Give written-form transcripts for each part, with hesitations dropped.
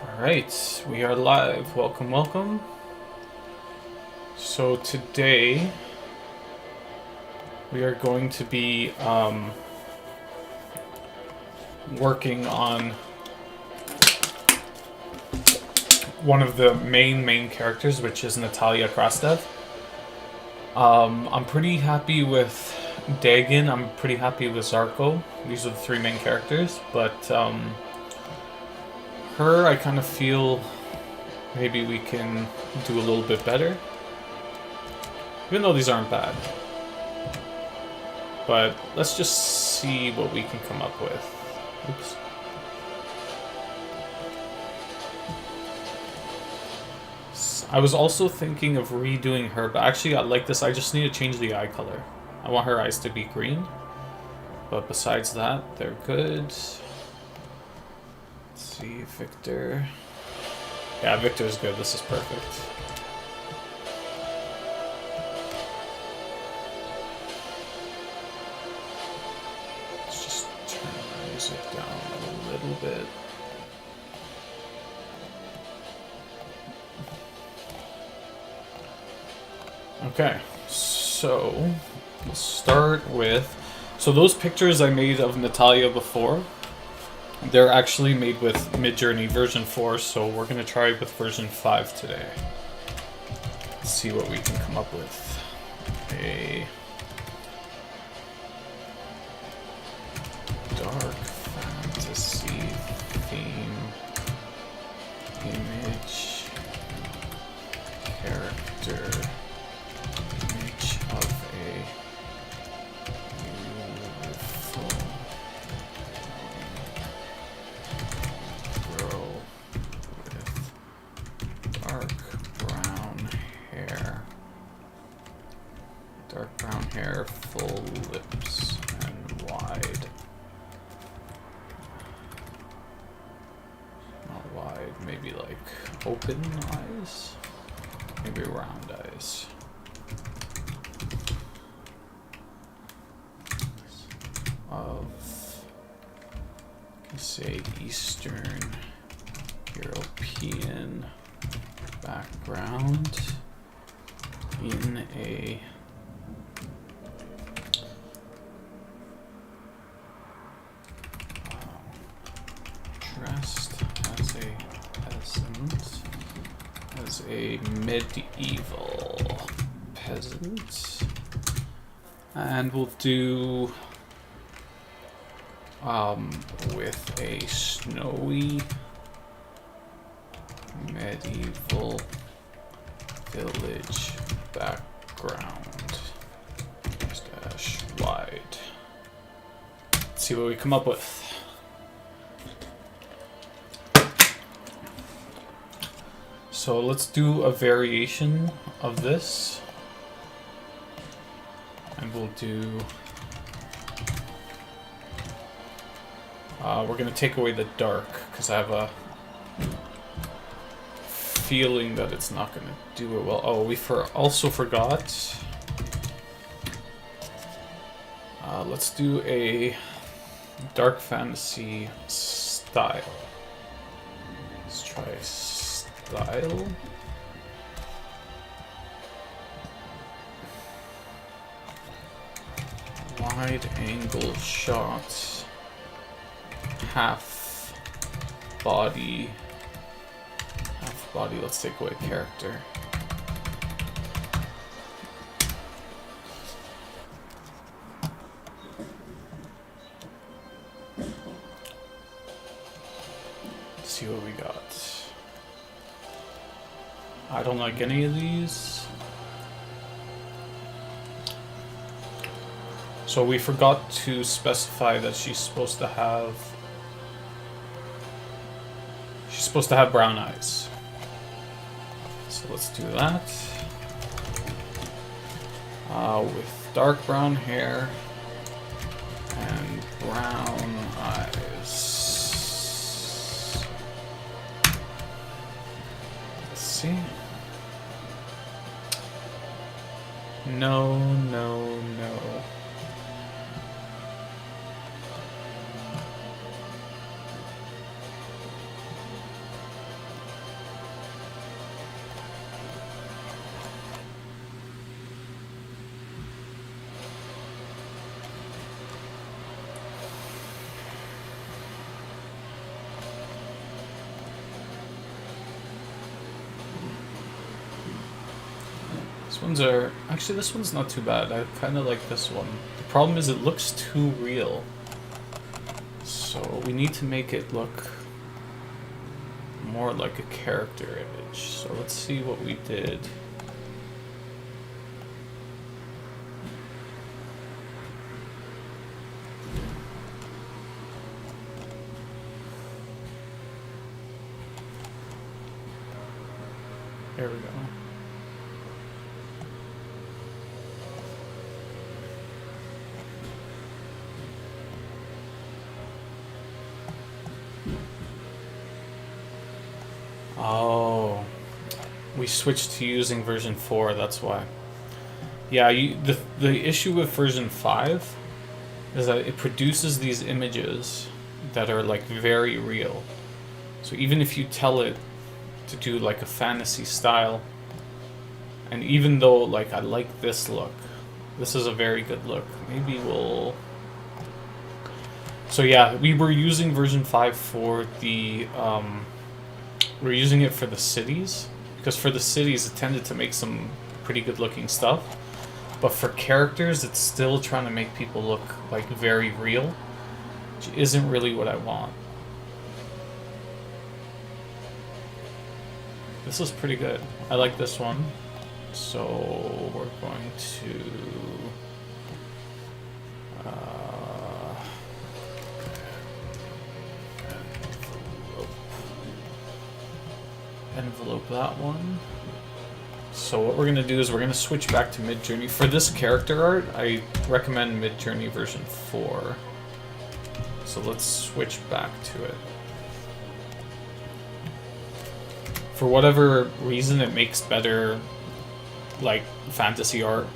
Alright, we are live. Welcome, welcome. So today we are going to be working on one of the main characters, which is Natalia Krastev. I'm pretty happy with Dagon, I'm pretty happy with Zarko. These are the three main characters, but her, I kind of feel maybe we can do a little bit better. Even though these aren't bad. But let's just see what we can come up with. Oops. I was also thinking of redoing her, but actually I like this. I just need to change the eye color. I want her eyes to be green. But besides that, they're good. Let's see, Victor. Yeah, Victor's good. This is perfect. Let's just turn the music down a little bit. Okay, so let's start with... So those pictures I made of Natalia before, they're actually made with Midjourney version 4, so we're going to try with version 5 today. Let's see what we can come up with. A dark fantasy theme image character image of a beautiful girl with dark brown hair, full lips, and wide. Not wide, maybe like open eyes? Maybe round eyes. Of, you can say, Eastern European background in a dressed as a peasant, as a medieval peasant, and we'll do with a snowy medieval village background, dash wide. Let's see what we come up with. So let's do a variation of this, and we'll do, we're going to take away the dark, because I have a feeling that it's not going to do it well. Oh, we also forgot. Let's do a dark fantasy style. Let's try style. Wide angle shot. Half body. Let's take away character. Let's see what we got. I don't like any of these. So we forgot to specify that she's supposed to have brown eyes. So let's do that. With dark brown hair and brown eyes. Let's see. No. These ones are... Actually, this one's not too bad. I kind of like this one. The problem is it looks too real. So we need to make it look more like a character image. So let's see what we did. There we go. Oh, we switched to using version 4, that's why. Yeah, the issue with version 5 is that it produces these images that are like very real. So even if you tell it to do like a fantasy style, and even though like I like this look, this is a very good look, maybe we'll... So yeah, we were using version 5 for the we're using it for the cities, because for the cities it tended to make some pretty good looking stuff, but for characters it's still trying to make people look like very real, which isn't really what I want. This is pretty good. I like this one. So we're going to envelope that one. So what we're going to do is we're going to switch back to Midjourney. For this character art, I recommend Midjourney version 4. So let's switch back to it. For whatever reason, it makes better, like, fantasy art.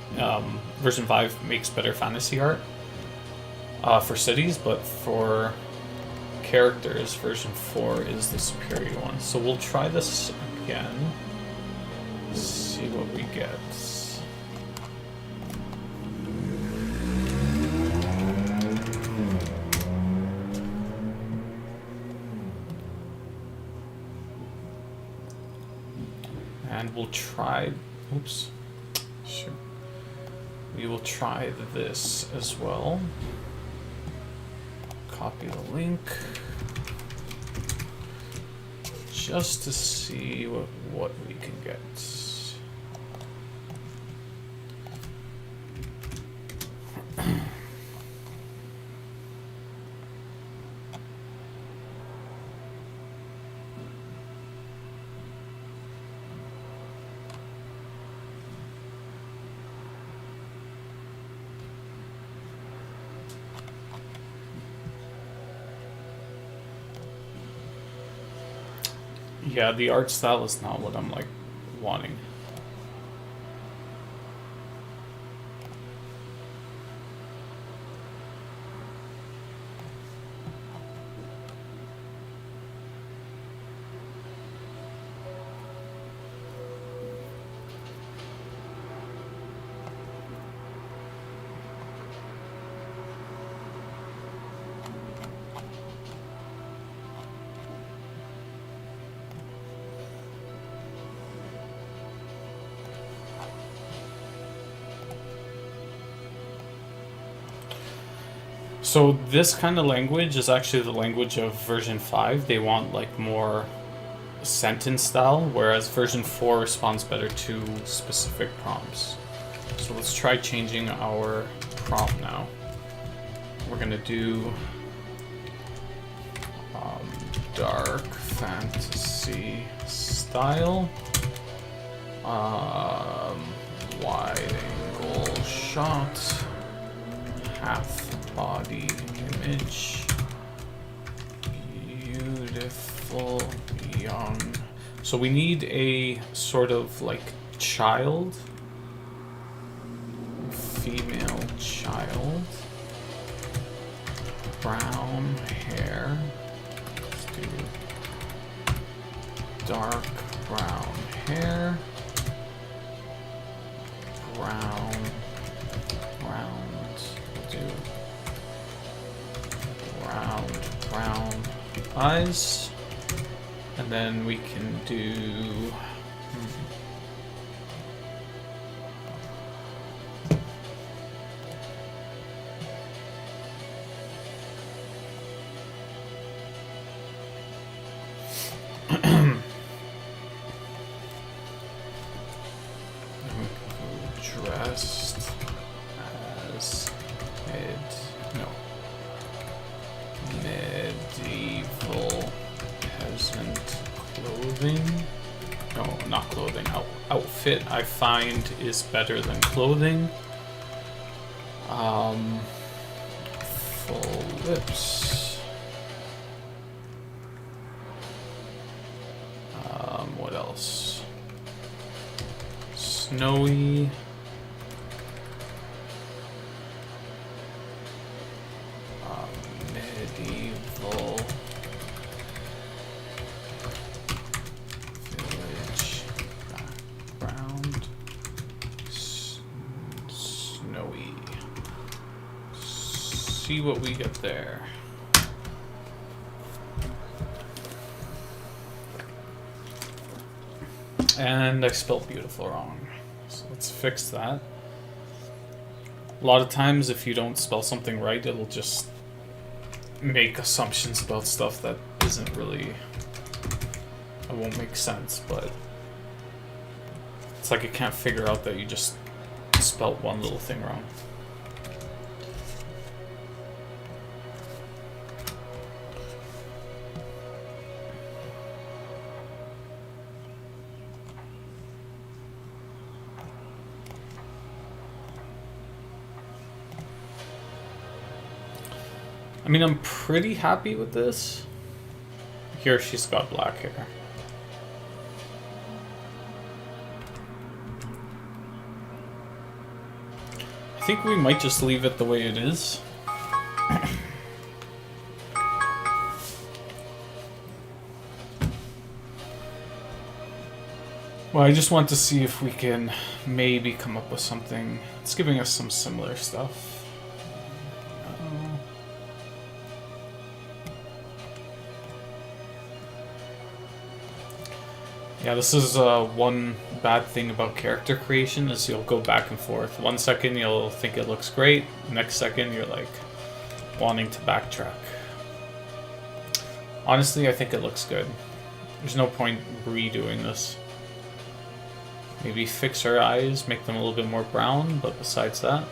Version 5 makes better fantasy art for cities, but for characters, version 4 is the superior one. So we'll try this again. See what we get. And we'll try, oops, sure. We will try this as well. Copy the link. Just to see what we can get. Yeah, the art style is not what I'm like wanting. So this kind of language is actually the language of version 5. They want like more sentence style, whereas version 4 responds better to specific prompts. So let's try changing our prompt now. We're gonna do dark fantasy style, wide angle shot, half body image, beautiful young. So we need a sort of like child, female child, brown hair. Let's do dark brown hair, brown, round, we'll do round brown eyes, and then we can do clothing. No, not clothing. Outfit I find is better than clothing. Full lips. What else? Snowy. Medieval. Village. Background. Snowy. See what we get there. And I spelled beautiful wrong. So let's fix that. A lot of times if you don't spell something right, it'll just make assumptions about stuff that isn't really... It won't make sense, but... It's like it can't figure out that you just spelled one little thing wrong. I mean, I'm pretty happy with this. Here she's got black hair. I think we might just leave it the way it is. Well, I just want to see if we can maybe come up with something. It's giving us some similar stuff. Yeah, this is one bad thing about character creation is you'll go back and forth. 1 second you'll think it looks great, next second you're like wanting to backtrack. Honestly, I think it looks good. There's no point redoing this. Maybe fix her eyes, make them a little bit more brown, but besides that,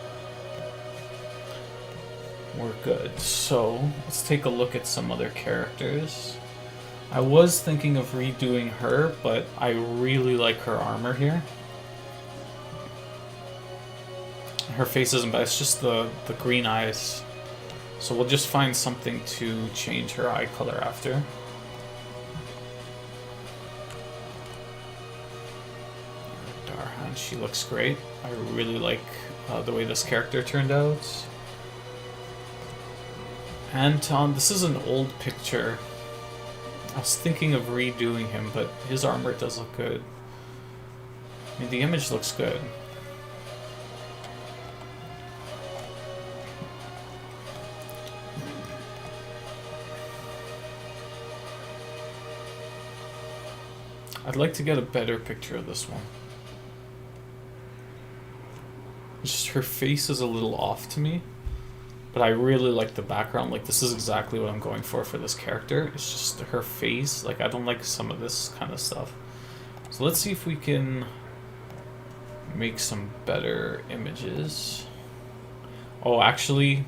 we're good. So, let's take a look at some other characters. I was thinking of redoing her, but I really like her armor here. Her face isn't bad, it's just the green eyes. So we'll just find something to change her eye color after. Darhan, she looks great. I really like the way this character turned out. Anton, this is an old picture. I was thinking of redoing him, but his armor does look good. I mean, the image looks good. I'd like to get a better picture of this one. Just her face is a little off to me. But I really like the background. Like, this is exactly what I'm going for this character. It's just her face. Like, I don't like some of this kind of stuff. So let's see if we can make some better images. Oh, actually,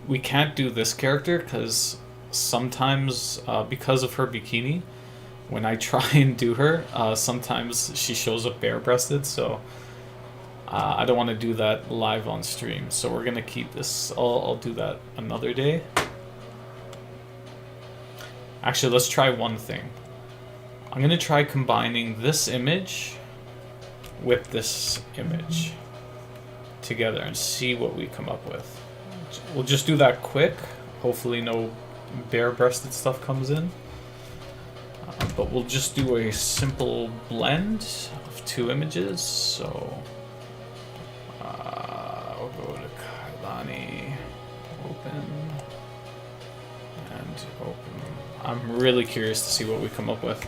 we can't do this character because sometimes, because of her bikini, when I try and do her, sometimes she shows up bare-breasted, so... I don't want to do that live on stream, so we're going to keep this. I'll do that another day. Actually, let's try one thing. I'm going to try combining this image with this image together and see what we come up with. We'll just do that quick. Hopefully no bare-breasted stuff comes in. But we'll just do a simple blend of two images, so... We'll go to Kailani, open, and open. I'm really curious to see what we come up with.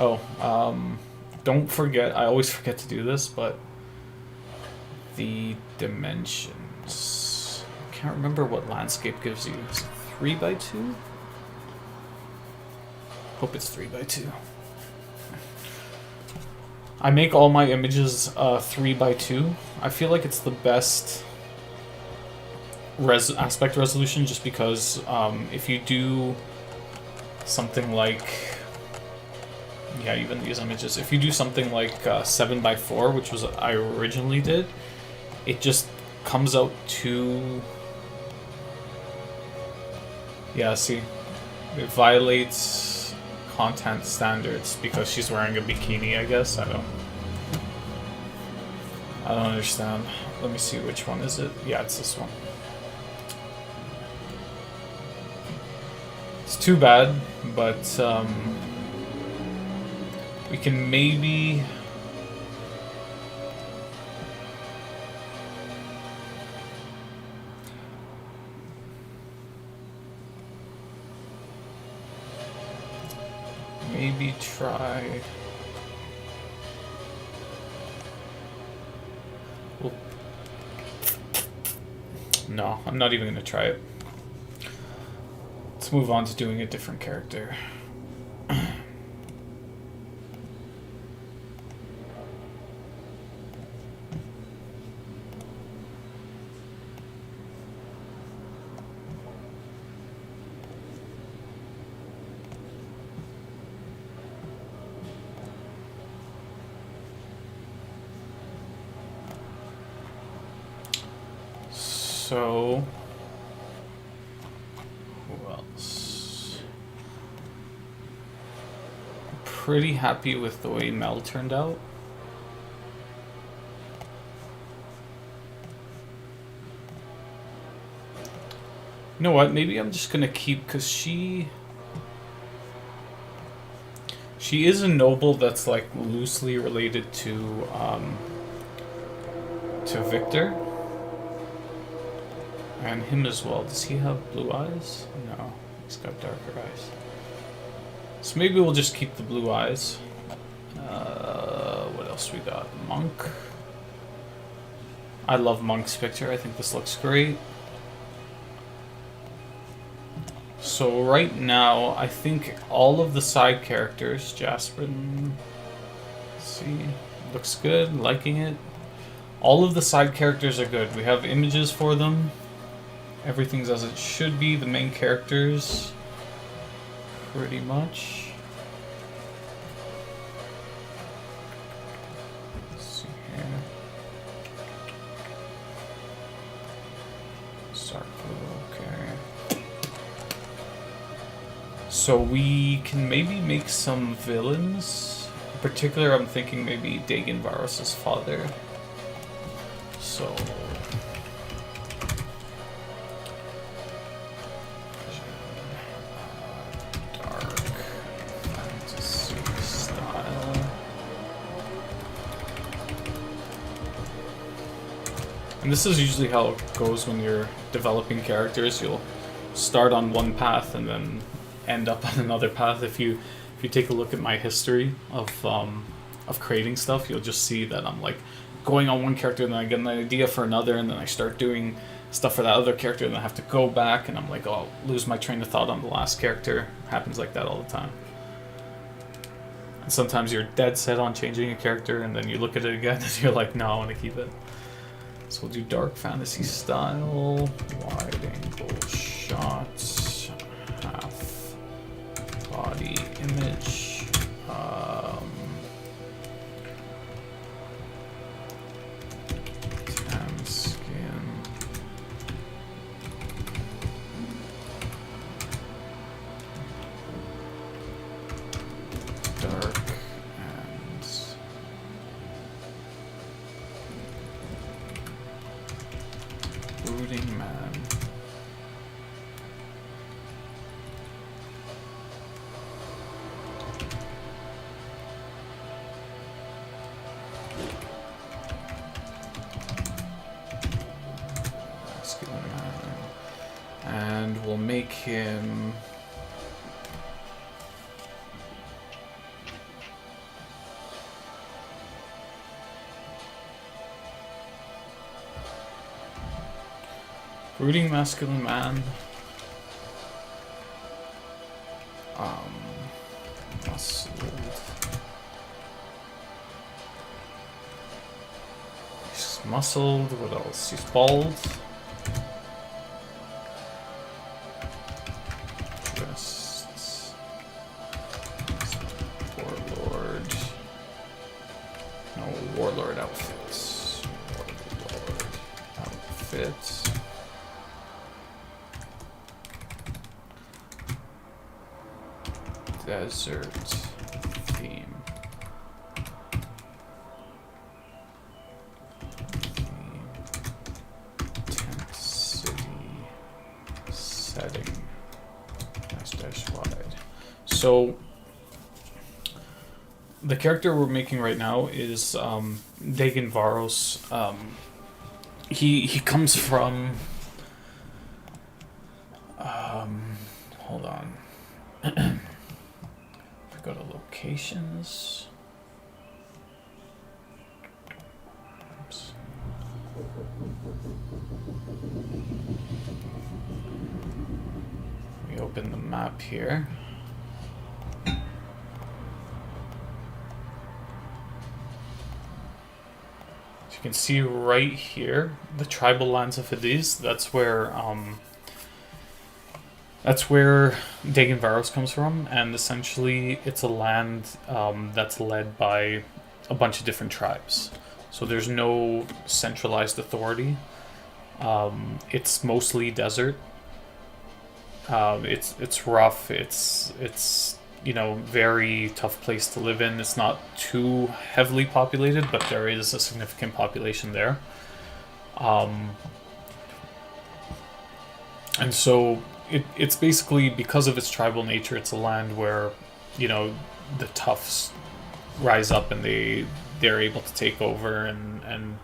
Oh, don't forget, I always forget to do this, but the dimensions. I can't remember what landscape gives you. Is it 3x2? Hope it's 3x2. I make all my images 3x2. I feel like it's the best aspect resolution just because if you do something like, yeah, even these images, if you do something like 7x4, which was what I originally did, it just comes out too, yeah, see, it violates content standards because she's wearing a bikini, I guess. I don't understand. Let me see, which one is it? Yeah, it's this one. It's too bad, but we can maybe try. Well, no, I'm not even gonna try it. Let's move on to doing a different character. So, who else? I'm pretty happy with the way Mel turned out. You know what? Maybe I'm just gonna keep, because she is a noble that's like loosely related to Victor. And him as well. Does he have blue eyes? No, he's got darker eyes. So maybe we'll just keep the blue eyes. What else we got? Monk. I love Monk's picture. I think this looks great. So right now, I think all of the side characters, Jasperin, let's see, looks good, liking it. All of the side characters are good. We have images for them. Everything's as it should be. The main characters, pretty much. Let's see here. Okay. So we can maybe make some villains. In particular, I'm thinking maybe Dagon Varus' father. So and this is usually how it goes when you're developing characters. You'll start on one path and then end up on another path. If you take a look at my history of creating stuff, you'll just see that I'm like going on one character and then I get an idea for another and then I start doing stuff for that other character and then I have to go back and I'm like, oh, I'll lose my train of thought on the last character. It happens like that all the time. And sometimes you're dead set on changing a character and then you look at it again and you're like, no, I want to keep it. So we'll do dark fantasy style, wide angle shots, half body image, tan skin, dark. Brooding man. Masculine man. And we'll make him brooding masculine man. Muscled. He's muscled. What else? He's bald. Breasts. Warlord outfits. Warlord outfits. Desert theme. Tent city setting. Dash wide. So the character we're making right now is Dagan Varos. He comes from hold on. If we go to locations. Oops. We open the map here. You can see right here the tribal lands of Hades. That's where Dagan Varos comes from, and essentially it's a land that's led by a bunch of different tribes. So there's no centralized authority. It's mostly desert. It's rough. It's you know, very tough place to live in. It's not too heavily populated, but there is a significant population there. And so it's basically, because of its tribal nature, it's a land where, you know, the toughs rise up and they're able to take over and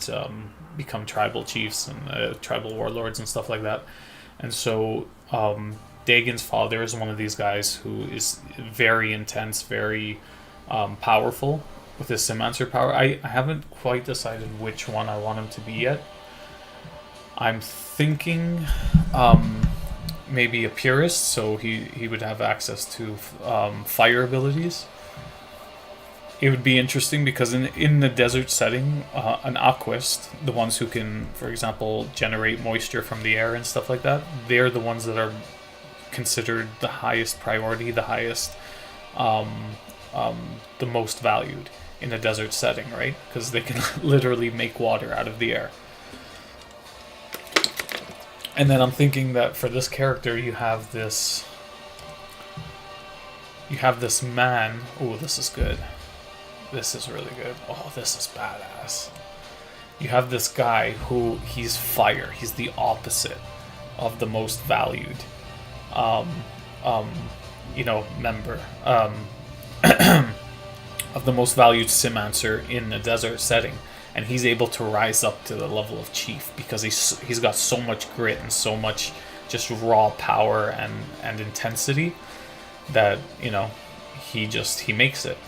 become tribal chiefs and tribal warlords and stuff like that. And so Dagan's father is one of these guys who is very intense, very powerful with his Simancer power. I haven't quite decided which one I want him to be yet. I'm thinking maybe a purist, so he would have access to fire abilities. It would be interesting because in the desert setting, an aquist, the ones who can, for example, generate moisture from the air and stuff like that, they're the ones that are considered the highest priority, the highest, the most valued in a desert setting, right? Because they can literally make water out of the air. And then I'm thinking that for this character, you have this man. Oh, this is good. This is really good. Oh, this is badass. You have this guy who, he's fire. He's the opposite of the most valued you know, member of the most valued Simancer in the desert setting, and he's able to rise up to the level of chief because he's got so much grit and so much just raw power and intensity that, you know, he makes it,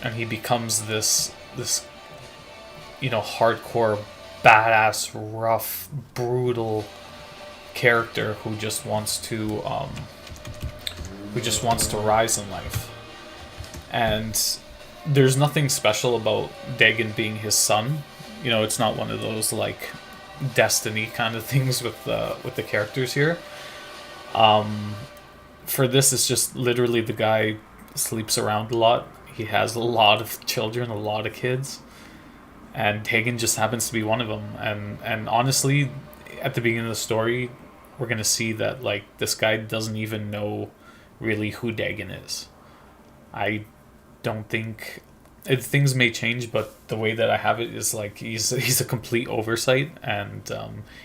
and he becomes this you know, hardcore, badass, rough, brutal character who just wants to rise in life. And there's nothing special about Dagan being his son. You know, it's not one of those like destiny kind of things with the characters here. For this, it's just literally the guy sleeps around a lot. He has a lot of children, a lot of kids, and Dagan just happens to be one of them. And honestly, at the beginning of the story, we're gonna see that like this guy doesn't even know really who Dagan is. I don't think things may change, but the way that I have it is like he's a complete oversight, and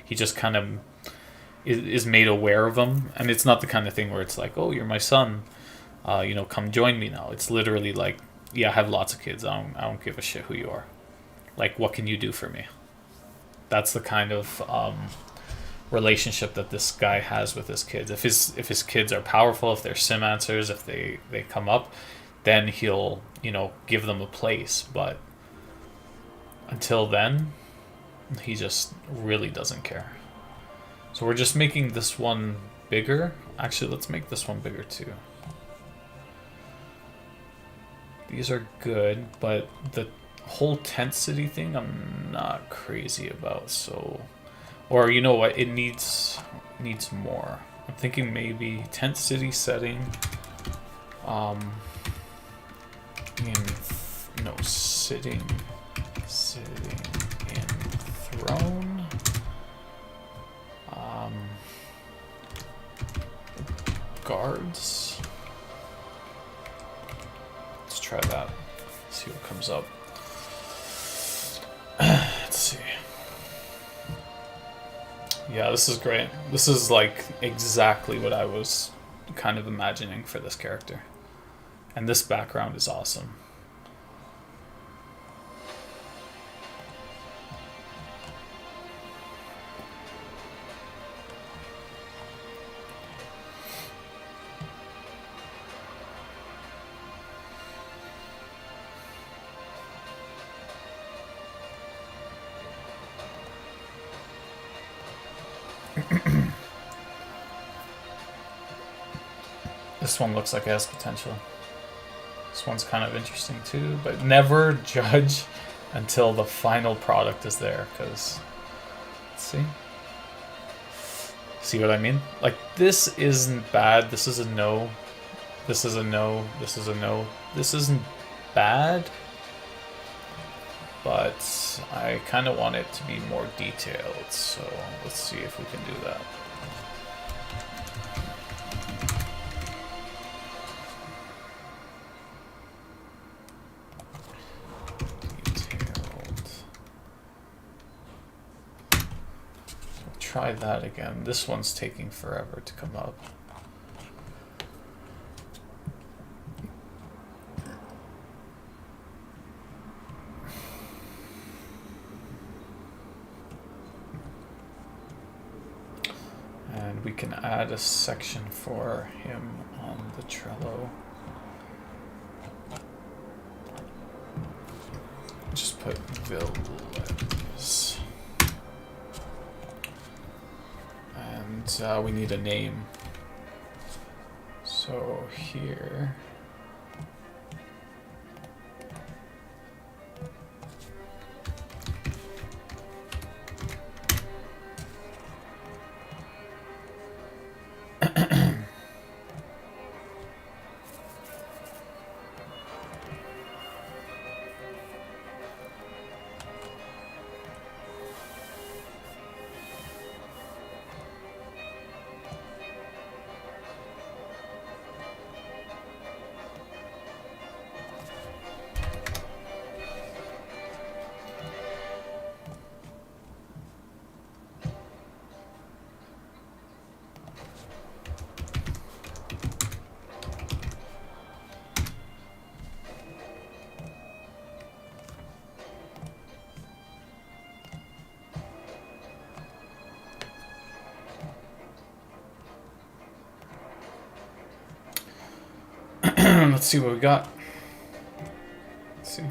he just kind of is made aware of him. And it's not the kind of thing where it's like, oh, you're my son, you know, come join me now. It's literally like, yeah, I have lots of kids. I don't give a shit who you are. Like, what can you do for me? That's the kind of relationship that this guy has with his kids. If his kids are powerful, if they're Simancers, if they come up, then he'll, you know, give them a place. But until then, he just really doesn't care. So we're just making this one bigger. Actually, let's make this one bigger too. These are good, but the whole tent city thing I'm not crazy about. So, or you know what, it needs more. I'm thinking maybe tent city setting in no, sitting in throne. Guards. Let's try that. See what comes up. Let's see. Yeah, this is great. This is like exactly what I was kind of imagining for this character. And this background is awesome. This one looks like it has potential. This one's kind of interesting too, but never judge until the final product is there, because, let's see. See what I mean? Like, this isn't bad, this is a no, this is a no, this is a no. This isn't bad, but I kind of want it to be more detailed, so let's see if we can do that. Try that again. This one's taking forever to come up. And we can add a section for him on the Trello. Just put Villas. And we need a name. So here. Let's see what we got. Let's see.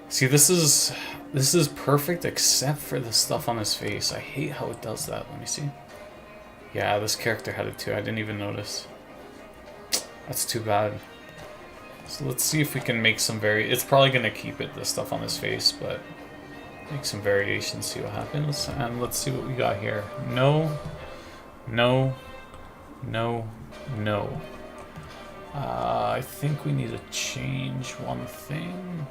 See, this is perfect except for the stuff on his face. I hate how it does that. Let me see. Yeah, this character had it too. I didn't even notice. That's too bad. So let's see if we can make some it's probably gonna keep it, the stuff on his face, but make some variations, see what happens. And let's see what we got here. No, no, no, no. I think we need to change one thing.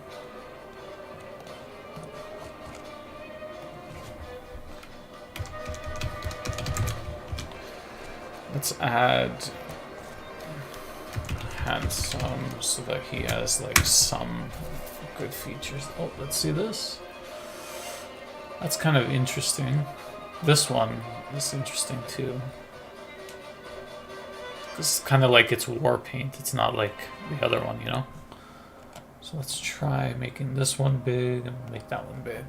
Let's add handsome so that he has like some good features. Oh, let's see this. That's kind of interesting. This one is interesting too. This is kind of like it's war paint. It's not like the other one, you know? So let's try making this one big and make that one big.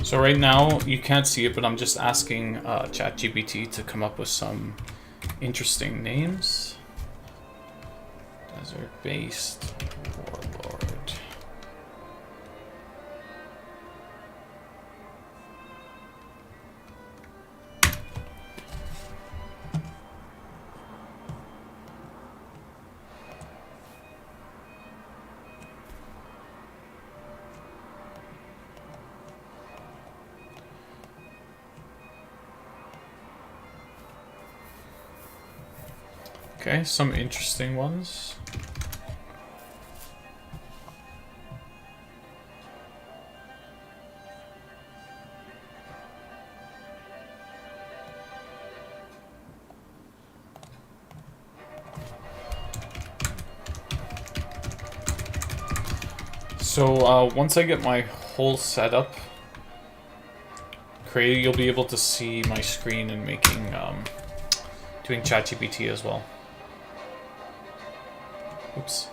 So right now, you can't see it, but I'm just asking ChatGPT to come up with some interesting names. Desert-based warlord. Okay, some interesting ones. So once I get my whole setup created, you'll be able to see my screen and making doing ChatGPT as well. Oops.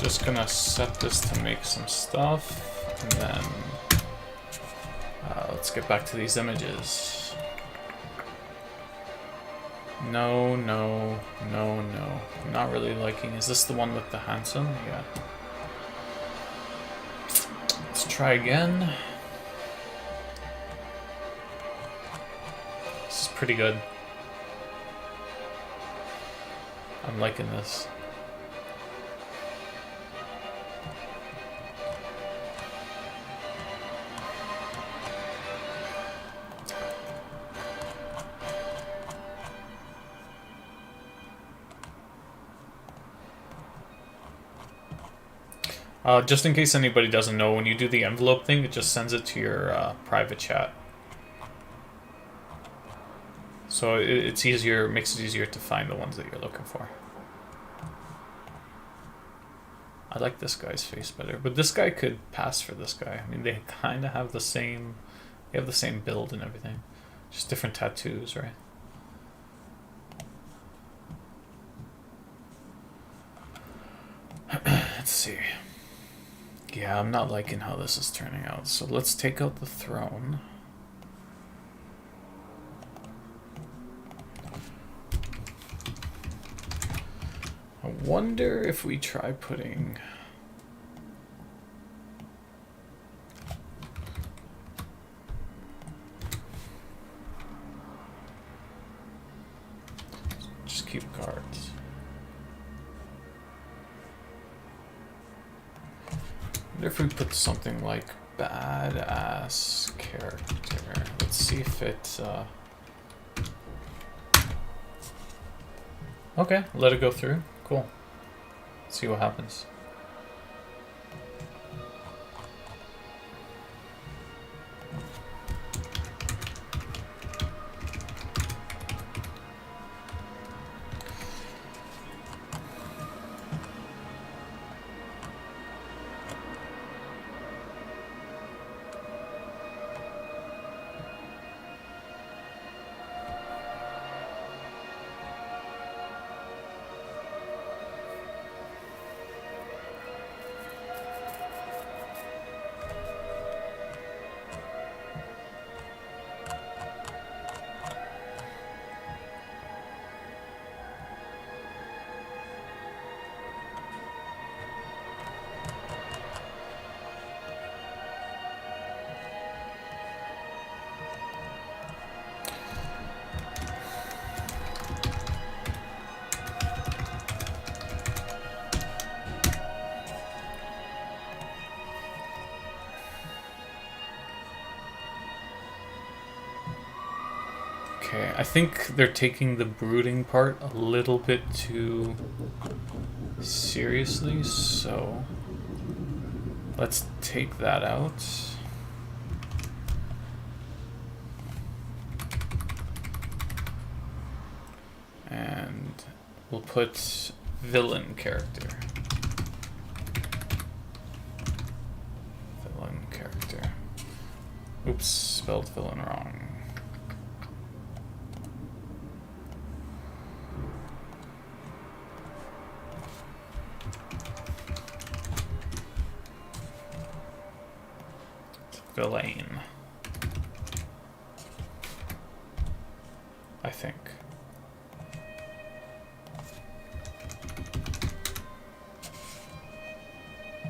Just gonna set this to make some stuff, and then let's get back to these images. No, no, no, no. I'm not really liking. Is this the one with the handsome? Yeah. Let's try again. This is pretty good. I'm liking this. Just in case anybody doesn't know, when you do the envelope thing, it just sends it to your private chat. So it's easier, makes it easier to find the ones that you're looking for. I like this guy's face better, but this guy could pass for this guy. I mean, they kind of have the same, build and everything, just different tattoos, right? Let's see. Yeah, I'm not liking how this is turning out. So let's take out the throne. I wonder if we try putting... Just keep guards. I wonder if we put something like badass character. Let's see if it... Okay, let it go through. Cool. See what happens. Okay, I think they're taking the brooding part a little bit too seriously, so let's take that out. And we'll put villain character. Villain character. Oops, spelled villain wrong. Villain. think.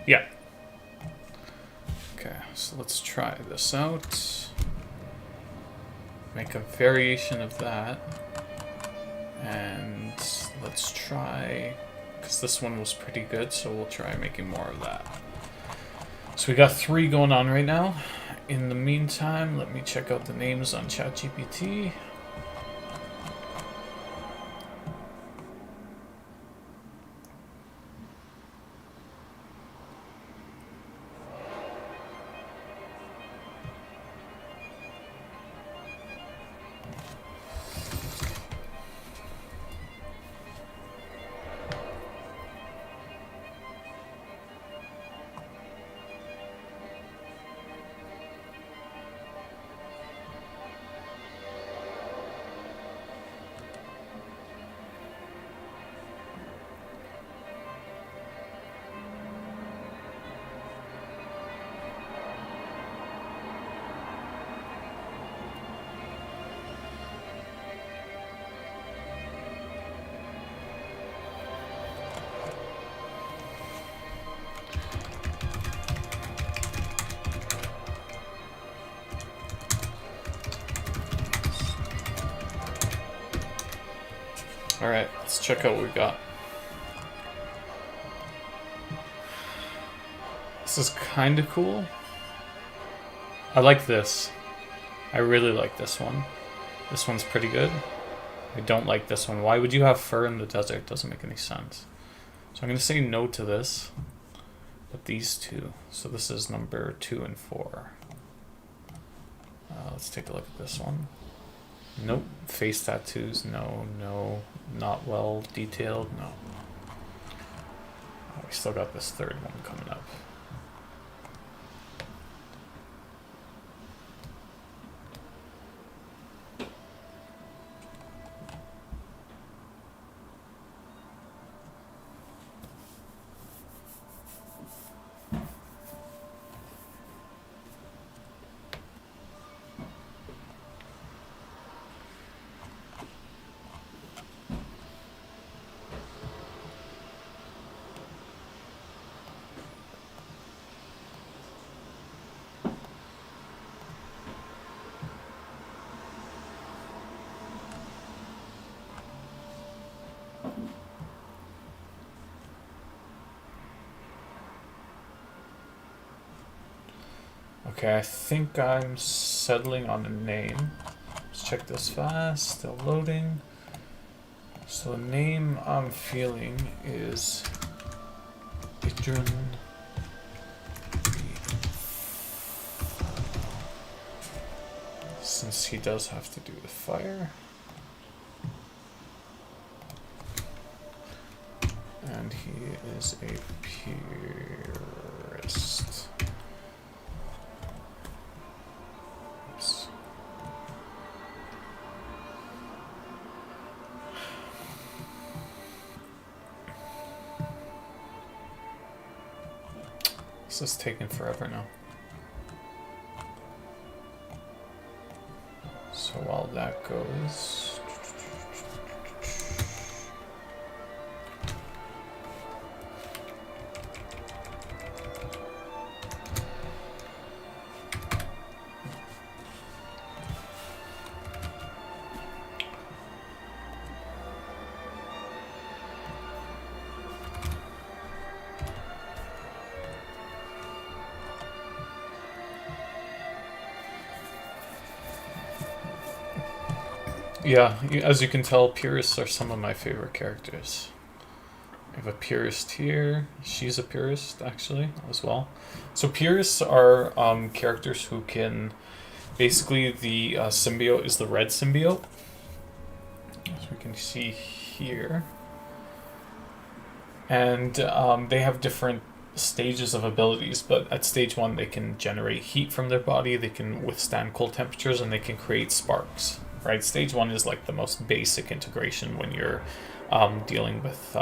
Yeah. Okay, so let's try this out. Make a variation of that. And let's try, because this one was pretty good, so we'll try making more of that. So we got 3 going on right now. In the meantime, let me check out the names on ChatGPT. Alright, let's check out what we got. This is kind of cool. I like this. I really like this one. This one's pretty good. I don't like this one. Why would you have fur in the desert? Doesn't make any sense. So I'm going to say no to this. But these two. So this is number 2 and 4. Let's take a look at this one. Nope. Face tattoos. No, no. Not well detailed. No. Oh, we still got this 3rd one coming up. Okay, I think I'm settling on a name. Let's check this fast. Still loading. So the name I'm feeling is Midjourney. Since he does have to do with fire. And he is a purist. This is taking forever now. So while that goes... Yeah, as you can tell, purists are some of my favorite characters. I have a purist here. She's a purist, actually, as well. So purists are characters who can... Basically, the symbiote is the red symbiote. As we can see here. And they have different stages of abilities, but at stage 1 they can generate heat from their body, they can withstand cold temperatures, and they can create sparks. Right, stage 1 is like the most basic integration when you're dealing with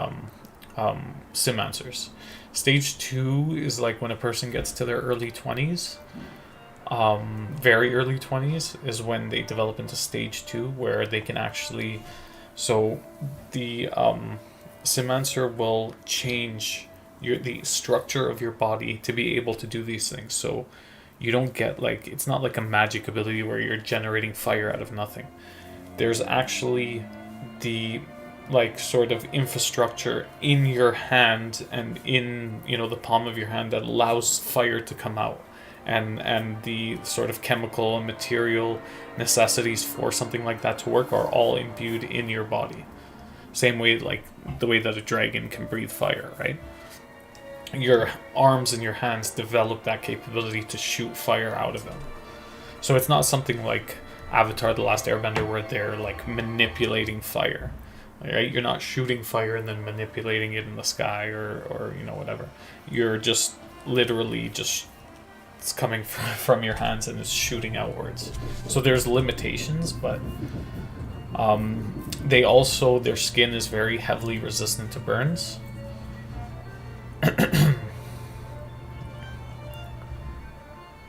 sim answers. Stage 2 is like when a person gets to their early 20s. Very early 20s is when they develop into stage 2, where they can actually, so the Simancer will change the structure of your body to be able to do these things. So you don't get like, it's not like a magic ability where you're generating fire out of nothing. There's actually the like sort of infrastructure in your hand and in, you know, the palm of your hand that allows fire to come out, and the sort of chemical and material necessities for something like that to work are all imbued in your body. Same way, like the way that a dragon can breathe fire, right? Your arms and your hands develop that capability to shoot fire out of them. So it's not something like Avatar: The Last Airbender where they're like manipulating fire, right? You're not shooting fire and then manipulating it in the sky or you know, whatever. You're just literally just, it's coming from your hands and it's shooting outwards. So there's limitations, but they also, their skin is very heavily resistant to burns.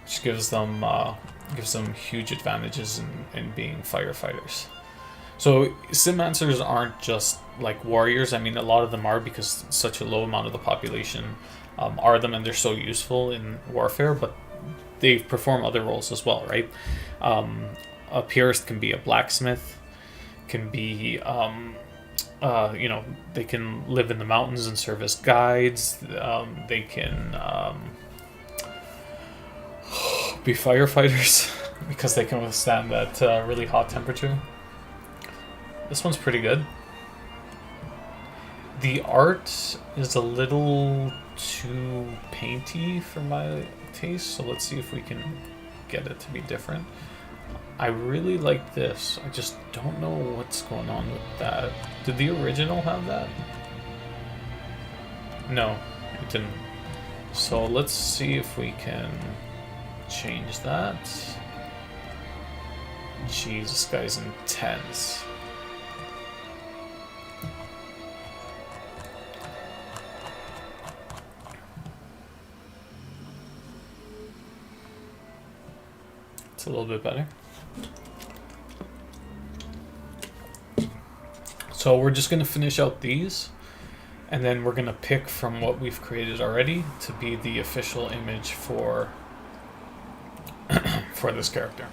Which gives them huge advantages in being firefighters. So Simancers aren't just like warriors. I mean, a lot of them are, because such a low amount of the population are them, and they're so useful in warfare, but they perform other roles as well, right? A purist can be a blacksmith, can be, you know, they can live in the mountains and serve as guides. They can be firefighters because they can withstand that really hot temperature. This one's pretty good. The art is a little too painty for my taste, so let's see if we can get it to be different. I really like this. I just don't know what's going on with that. Did the original have that? No, it didn't. So let's see if we can change that. Jeez, this guy's intense. It's a little bit better. So we're just going to finish out these, and then we're going to pick from what we've created already to be the official image for for this character.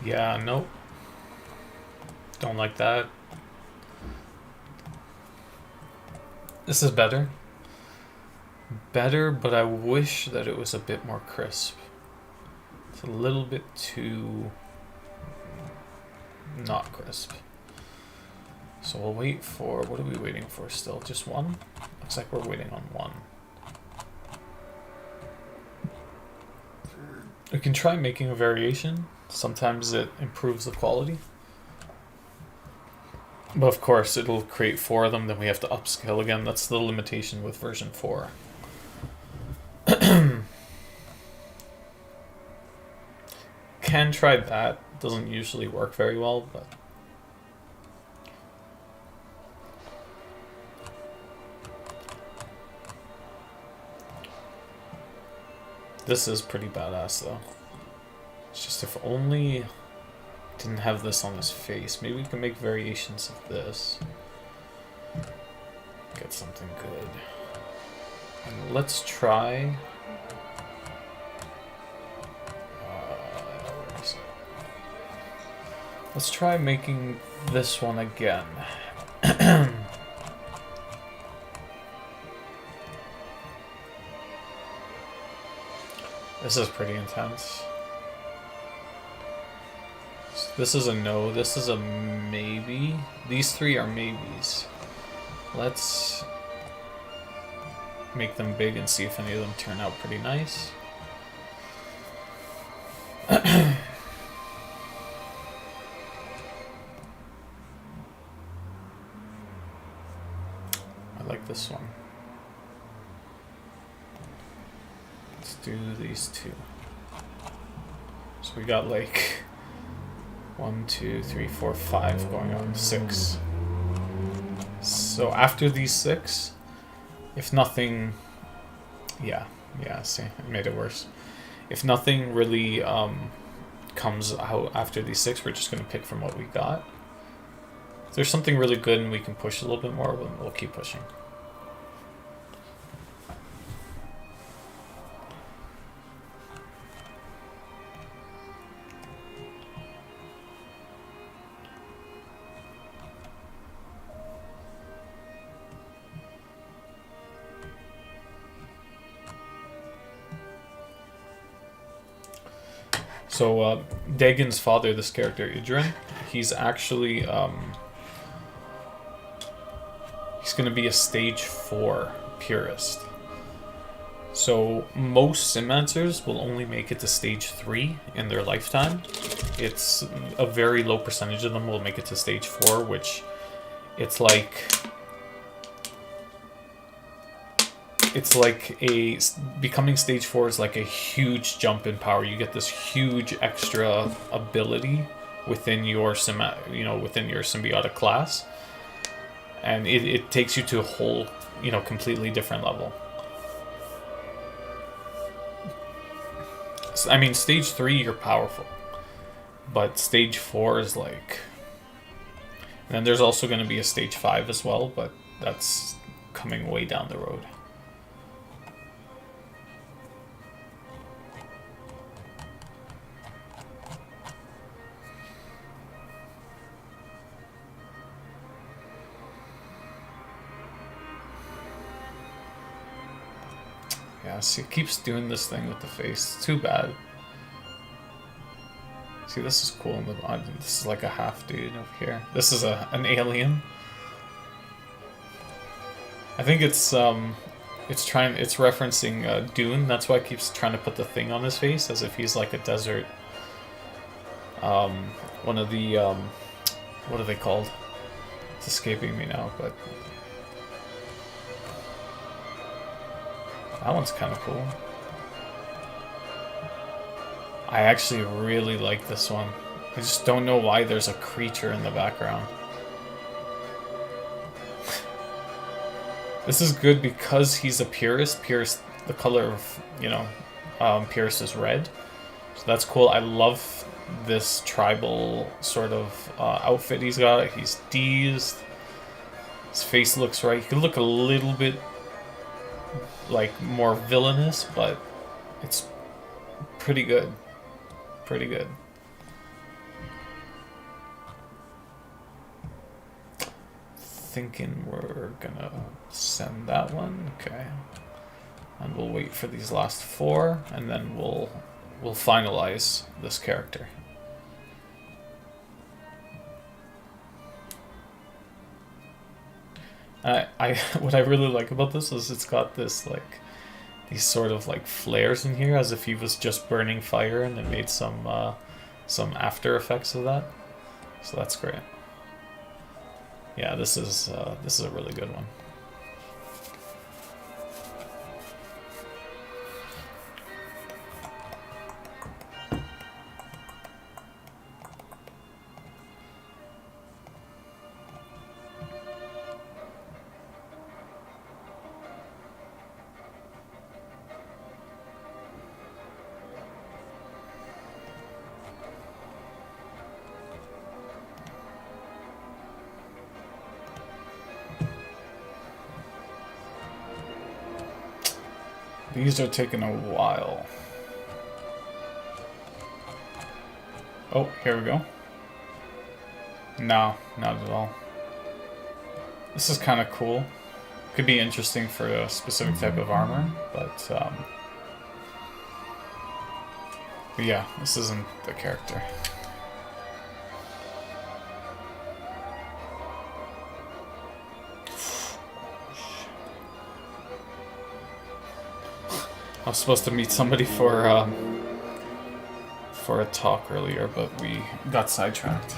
Yeah, nope. Don't like that. This is better. Better, but I wish that it was a bit more crisp. It's a little bit too not crisp. So we'll wait for, what are we waiting for still? Just one? Looks like we're waiting on one. We can try making a variation. Sometimes it improves the quality. But of course, it'll create 4 of them, then we have to upscale again. That's the limitation with version 4. Can try that. Doesn't usually work very well, but... This is pretty badass, though. It's just if only didn't have this on his face. Maybe we can make variations of this. Get something good. And let's try... where is it? Let's try making this one again. This is pretty intense. This is a no, this is a maybe. These 3 are maybes. Let's make them big and see if any of them turn out pretty nice. I like this one. Let's do these 2. So we got like 1, 2, 3, 4, 5 going on 6. So after these 6, if nothing, yeah, see, it made it worse. If nothing really comes out after these 6, we're just going to pick from what we got. If there's something really good and we can push a little bit more, we'll keep pushing. So Dagon's father, this character Idrin, he's actually he's going to be a stage 4 purist. So most simmancers will only make it to stage 3 in their lifetime. It's a very low percentage of them will make it to stage 4, which it's like becoming stage 4 is like a huge jump in power. You get this huge extra ability within your within your symbiotic class, and it takes you to a whole completely different level. I mean, stage 3 you're powerful, but stage 4 is like, and then there's also going to be a stage 5 as well, but that's coming way down the road. Yeah, see, it keeps doing this thing with the face. It's too bad. See, this is cool in the body. This is like a half dude over here. This is an alien. I think it's referencing Dune. That's why it keeps trying to put the thing on his face as if he's like a desert. One of the what are they called? It's escaping me now, but that one's kind of cool. I actually really like this one. I just don't know why there's a creature in the background. This is good because he's a purist. Purist, the color of, purist is red. So that's cool. I love this tribal sort of outfit he's got. He's dazed. His face looks right. He could look a little bit like more villainous, but it's pretty good. Pretty good. Thinking we're gonna send that one. Okay. And we'll wait for these last 4, and then we'll finalize this character. What I really like about this is it's got this like these sort of like flares in here, as if he was just burning fire, and it made some after effects of that. So that's great. Yeah, this is a really good one. These are taking a while. Oh, here we go. No, not at all. This is kind of cool. Could be interesting for a specific type of armor, but yeah, this isn't the character. I was supposed to meet somebody for a talk earlier, but we got sidetracked.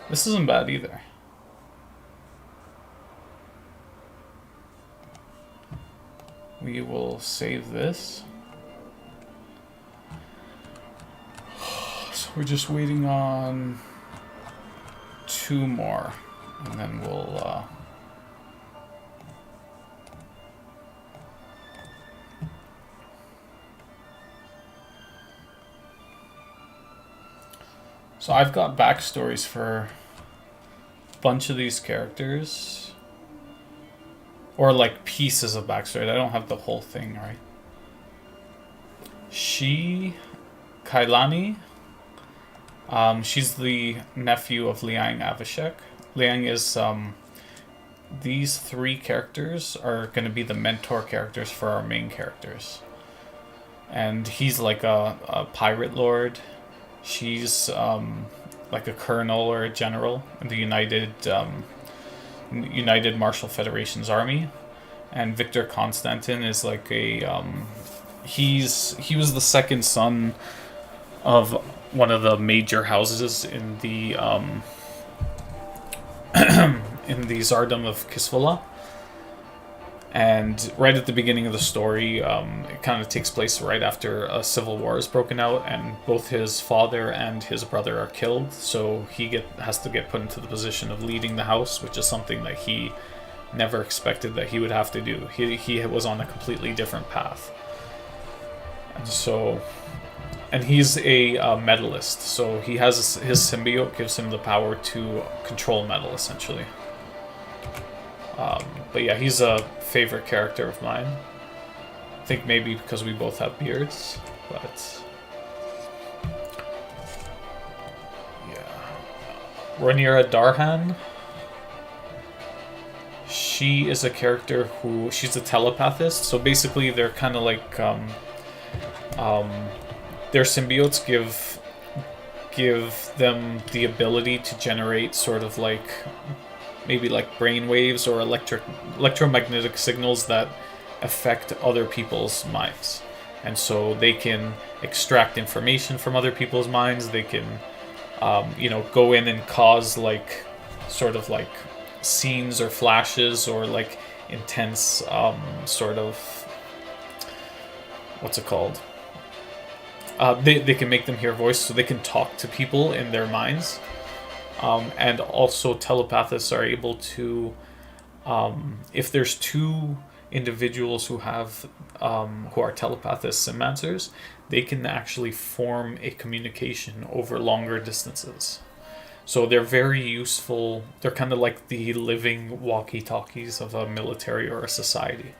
This isn't bad either. we will save this. So we're just waiting on 2 more, and then we'll so I've got backstories for a bunch of these characters, or like pieces of backstory. I don't have the whole thing, right? Kailani, she's the nephew of Liang Avishek. Liang is, these 3 characters are going to be the mentor characters for our main characters. And he's like a pirate lord. She's like a colonel or a general in the United Martial Federation's army. And Victor Constantin is like a he was the second son of one of the major houses in the in the Tsardom of Kisvala. And right at the beginning of the story, it kind of takes place right after a civil war is broken out, and both his father and his brother are killed. So he has to get put into the position of leading the house, which is something that he never expected that he would have to do. He was on a completely different path, and he's a medalist. So he has his symbiote gives him the power to control metal, essentially. But yeah, he's a favorite character of mine. I think maybe because we both have beards, but yeah. Rhaenyra Darhan. She is a character she's a telepathist. So basically, they're kind of like their symbiotes give them the ability to generate sort of like maybe like brain waves or electromagnetic signals that affect other people's minds. And so they can extract information from other people's minds. They can, go in and cause like sort of like scenes or flashes or like intense sort of, what's it called? They can make them hear voice, so they can talk to people in their minds. And also telepathists are able to, if there's 2 individuals who are telepathists and symancers, they can actually form a communication over longer distances. So they're very useful. They're kind of like the living walkie-talkies of a military or a society.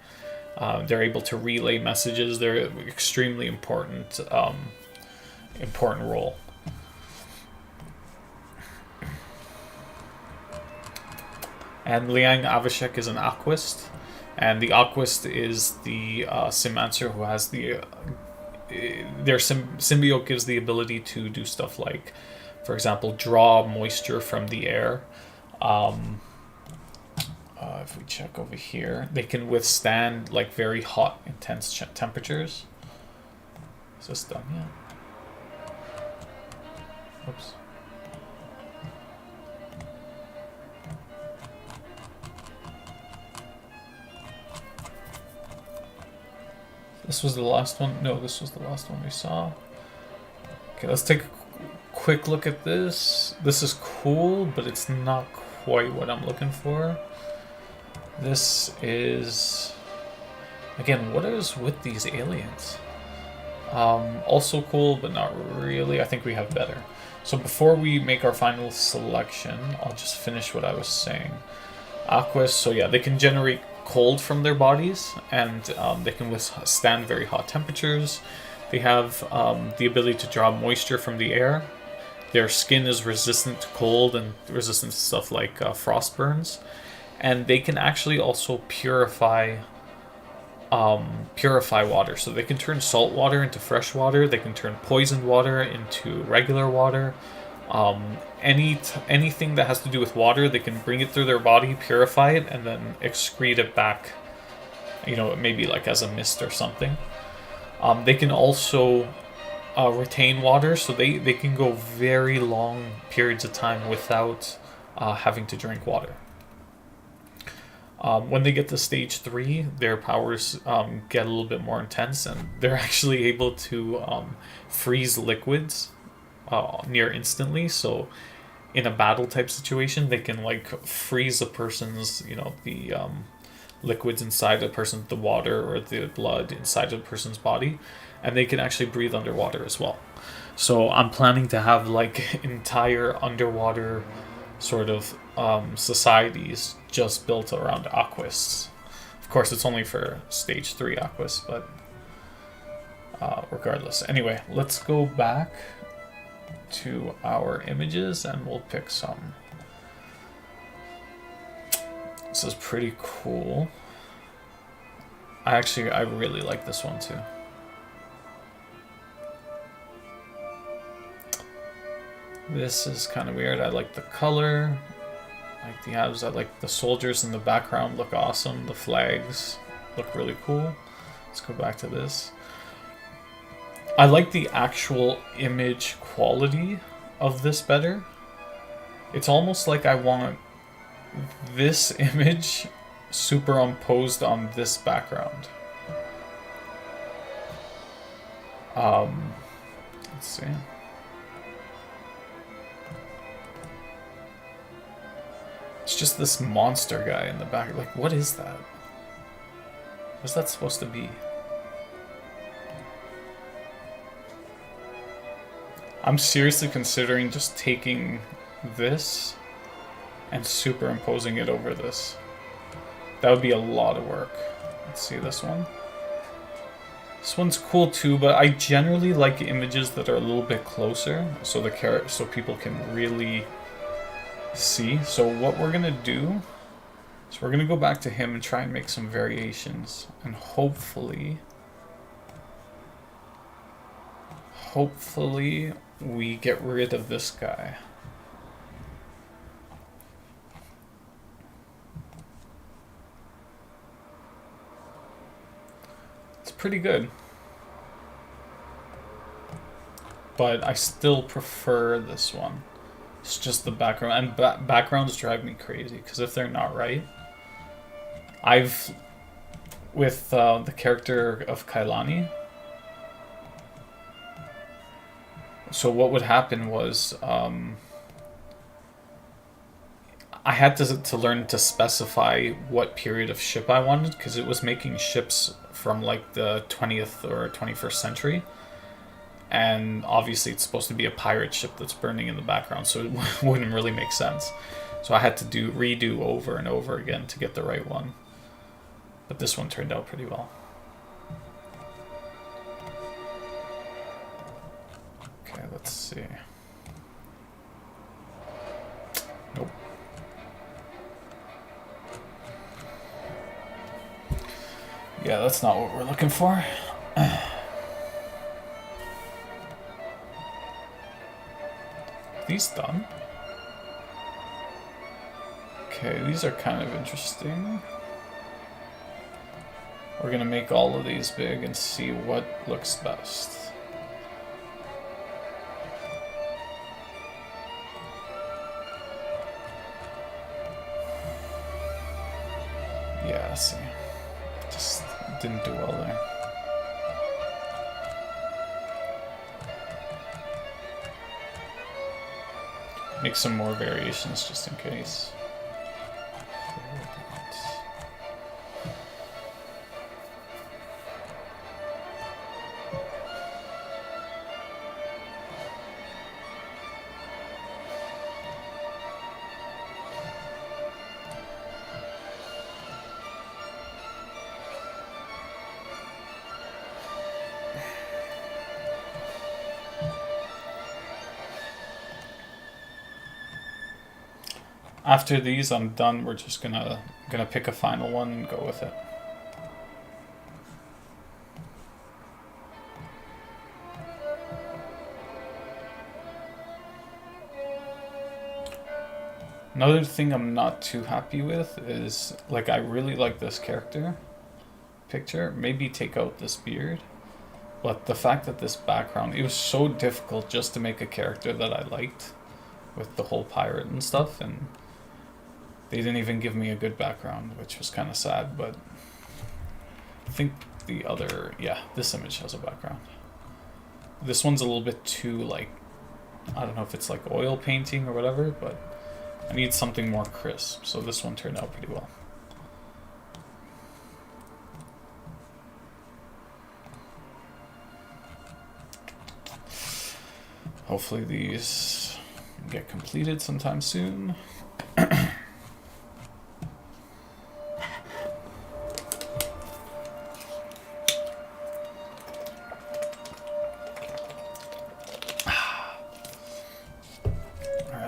They're able to relay messages. They're an extremely important role. And Liang Avishek is an Aquist, and the Aquist is the Symancer who has their symbiote gives the ability to do stuff like, for example, draw moisture from the air. If we check over here, they can withstand like very hot, intense temperatures. Is this done yet? Oops. This was the last one. No, this was the last one we saw. Okay, let's take a quick look at this. This is cool, but it's not quite what I'm looking for. This is... Again, what is with these aliens? Also cool, but not really. I think we have better. So before we make our final selection, I'll just finish what I was saying. Aquas, so yeah, they can generate cold from their bodies, and they can withstand very hot temperatures. They have the ability to draw moisture from the air. Their skin is resistant to cold and resistant to stuff like frost burns. And they can actually also purify water. So they can turn salt water into fresh water. They can turn poisoned water into regular water. Anything that has to do with water, they can bring it through their body, purify it, and then excrete it back, maybe like as a mist or something. They can also retain water, so they can go very long periods of time without having to drink water. When they get to stage 3, their powers get a little bit more intense, and they're actually able to freeze liquids near instantly. So in a battle type situation, they can like freeze a person's, the liquids inside a person, the water or the blood inside a person's body, and they can actually breathe underwater as well. So I'm planning to have like entire underwater sort of societies just built around Aquas. Of course, it's only for stage 3 Aquas, but regardless. Anyway, let's go back to our images and we'll pick some. This is pretty cool. I really like this one too. This is kind of weird. I like the color. I like the abs. I like the soldiers in the background look awesome. The flags look really cool. Let's go back to this. I like the actual image quality of this better. It's almost like I want this image superimposed on this background. Let's see. It's just this monster guy in the back. Like, what is that? What's that supposed to be? I'm seriously considering just taking this and superimposing it over this. That would be a lot of work. Let's see this one. This one's cool too, but I generally like images that are a little bit closer, so so people can really see. So what we're gonna do is we're gonna go back to him and try and make some variations, and hopefully we get rid of this guy. It's pretty good, but I still prefer this one. It's just the background, and backgrounds drive me crazy because if they're not right, with the character of Kailani. So what would happen was I had to learn to specify what period of ship I wanted, because it was making ships from like the 20th or 21st century. And obviously it's supposed to be a pirate ship that's burning in the background, so it wouldn't really make sense. So I had to redo over and over again to get the right one. But this one turned out pretty well. Okay, let's see. Nope. Yeah, that's not what we're looking for. These done? Okay, these are kind of interesting. We're gonna make all of these big and see what looks best. Yeah, see. Just didn't do well there. Make some more variations just in case. After these, I'm done. We're just gonna pick a final one and go with it. Another thing I'm not too happy with is, like, I really like this character picture. Maybe take out this beard. But the fact that this background, it was so difficult just to make a character that I liked with the whole pirate and stuff, and They didn't even give me a good background, which was kind of sad, but I think the other, yeah, this image has a background. This one's a little bit too, like, I don't know if it's like oil painting or whatever, but I need something more crisp, so this one turned out pretty well. Hopefully these get completed sometime soon.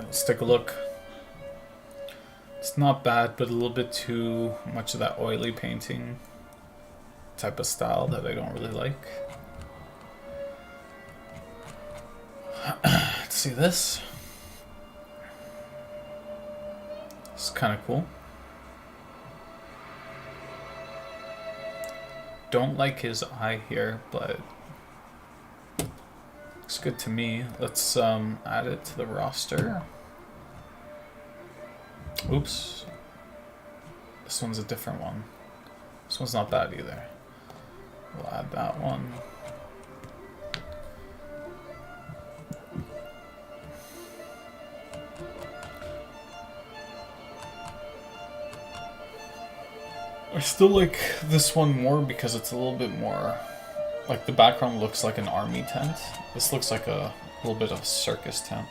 Let's take a look. It's not bad, but a little bit too much of that oily painting type of style that I don't really like. Let's see this. It's kind of cool. Don't like his eye here, but looks good to me. Let's add it to the roster. Oops. This one's a different one. This one's not bad either. We'll add that one. I still like this one more because it's a little bit more, like the background looks like an army tent. This looks like a little bit of a circus tent.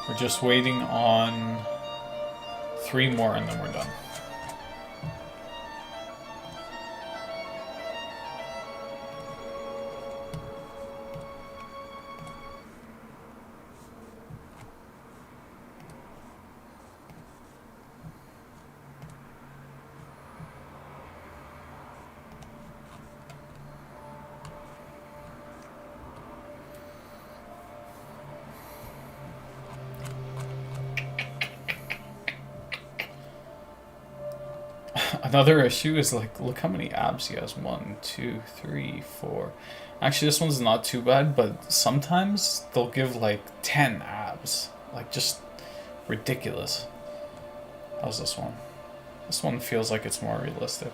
We're just waiting on 3 more and then we're done. Another issue is, like, look how many abs he has. 1, 2, 3, 4. Actually, this one's not too bad, but sometimes they'll give like 10 abs. Like, just ridiculous. How's this one? This one feels like it's more realistic.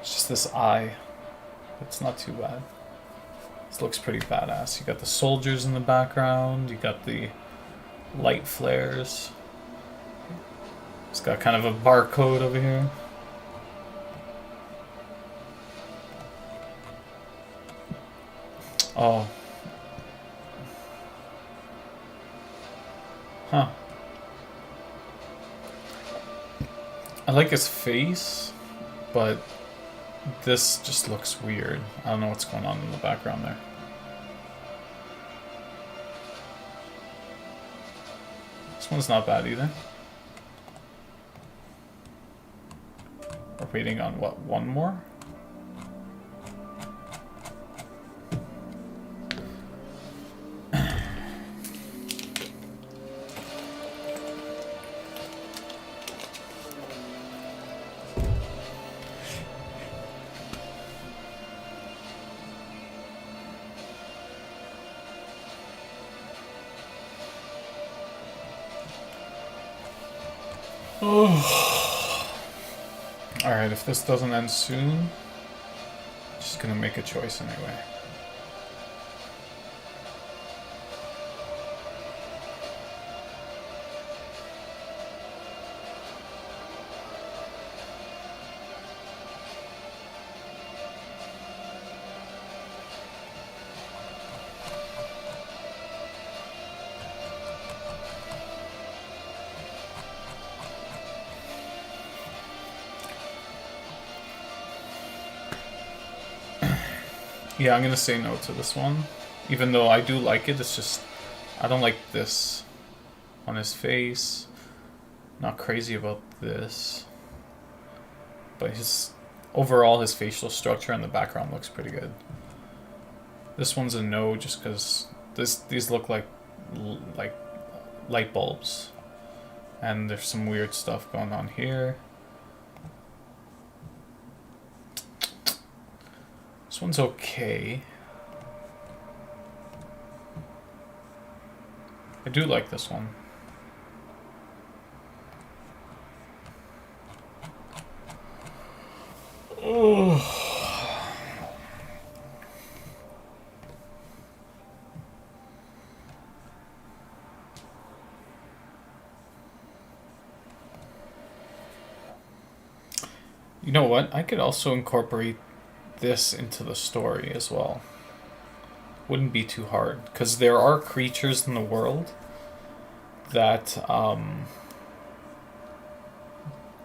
It's just this eye. It's not too bad. This looks pretty badass. You got the soldiers in the background. You got the light flares. It's got kind of a barcode over here. Oh. Huh. I like his face, but this just looks weird. I don't know what's going on in the background there. This one's not bad either. We're waiting on, what, 1 more? Alright, if this doesn't end soon, I'm just gonna make a choice anyway. Yeah, I'm gonna say no to this one. Even though I do like it, it's just, I don't like this on his face. Not crazy about this. But his, overall his facial structure and the background looks pretty good. This one's a no just because these look like light bulbs. And there's some weird stuff going on here. This This one's okay. I do like this one. Oh. You know what? I could also incorporate this into the story as well. Wouldn't be too hard, because there are creatures in the world that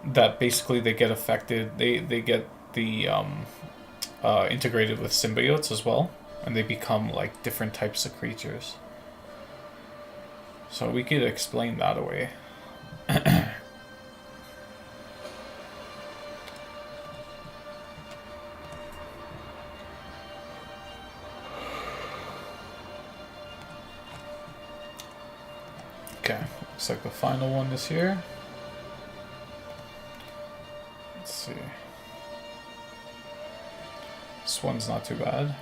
that basically they get affected. They get the integrated with symbiotes as well, and they become like different types of creatures. So we could explain that away. Okay, looks like the final one is here. Let's see. This one's not too bad.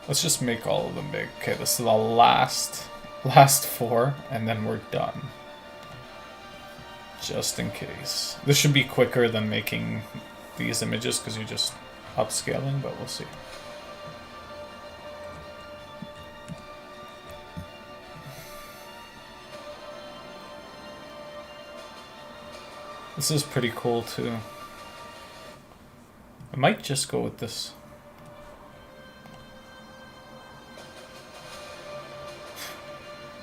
Let's just make all of them big. Okay, this is the last 4, and then we're done. Just in case. This should be quicker than making these images because you're just upscaling, but we'll see. This is pretty cool too. I might just go with this.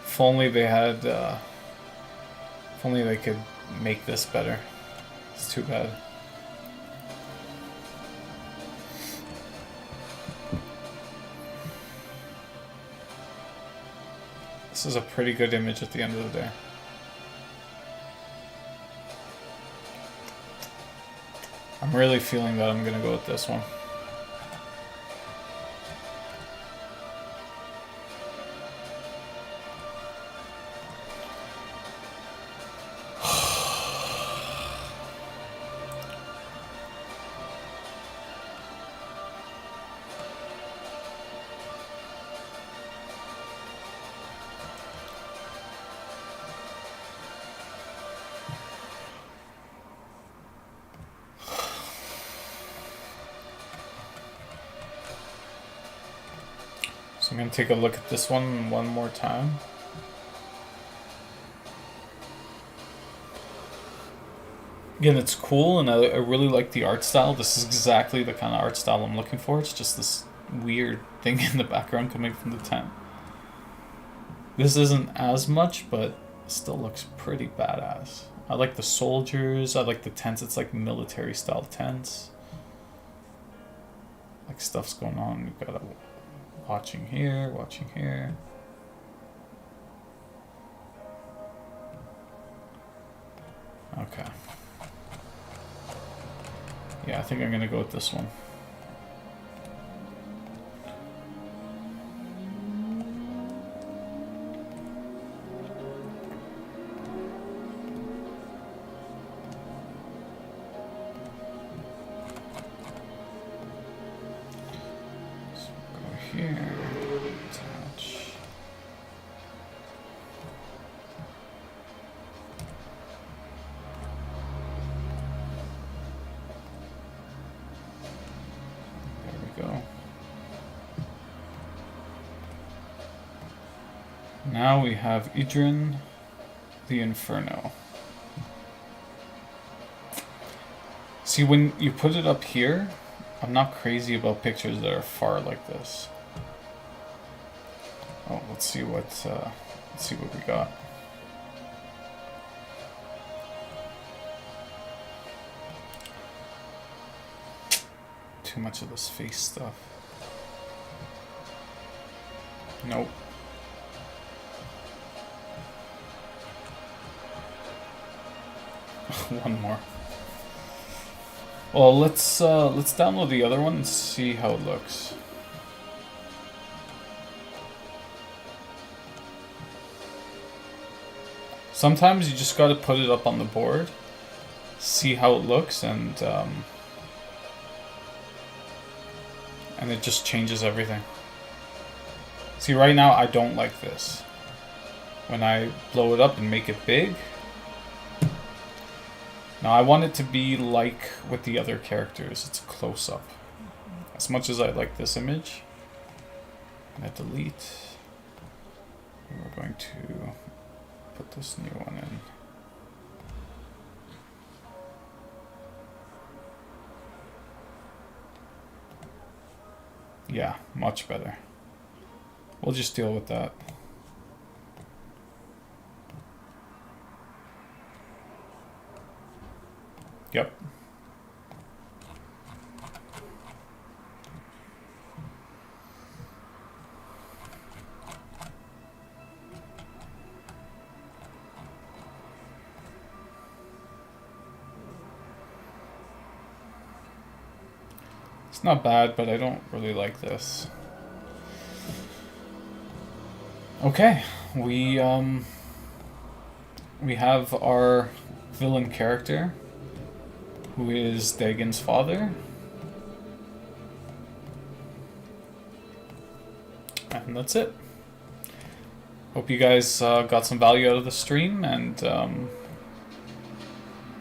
If only they had, if only they could make this better. It's too bad. This is a pretty good image at the end of the day. I'm really feeling that I'm gonna go with this one. I'm going to take a look at this one more time. Again, it's cool, and I really like the art style. This is exactly the kind of art style I'm looking for. It's just this weird thing in the background coming from the tent. This isn't as much, but still looks pretty badass. I like the soldiers. I like the tents. It's like military style tents. Like stuff's going on. You've got a watching here, watching here. Okay. Yeah, I think I'm gonna go with this one. Here, attach. There we go. Now we have Idrin, the Inferno. See, when you put it up here, I'm not crazy about pictures that are far like this. Oh, let's see what we got. Too much of this face stuff. Nope. One more. Well, let's download the other one and see how it looks. Sometimes you just gotta put it up on the board, see how it looks, and and it just changes everything. See, right now I don't like this. When I blow it up and make it big. Now I want it to be like with the other characters. It's close up. As much as I like this image, I'm gonna delete. And we're going to put this new one in. Yeah, much better. We'll just deal with that. Yep. It's not bad, but I don't really like this. Okay, we have our villain character, who is Dagon's father. And that's it. Hope you guys got some value out of the stream, and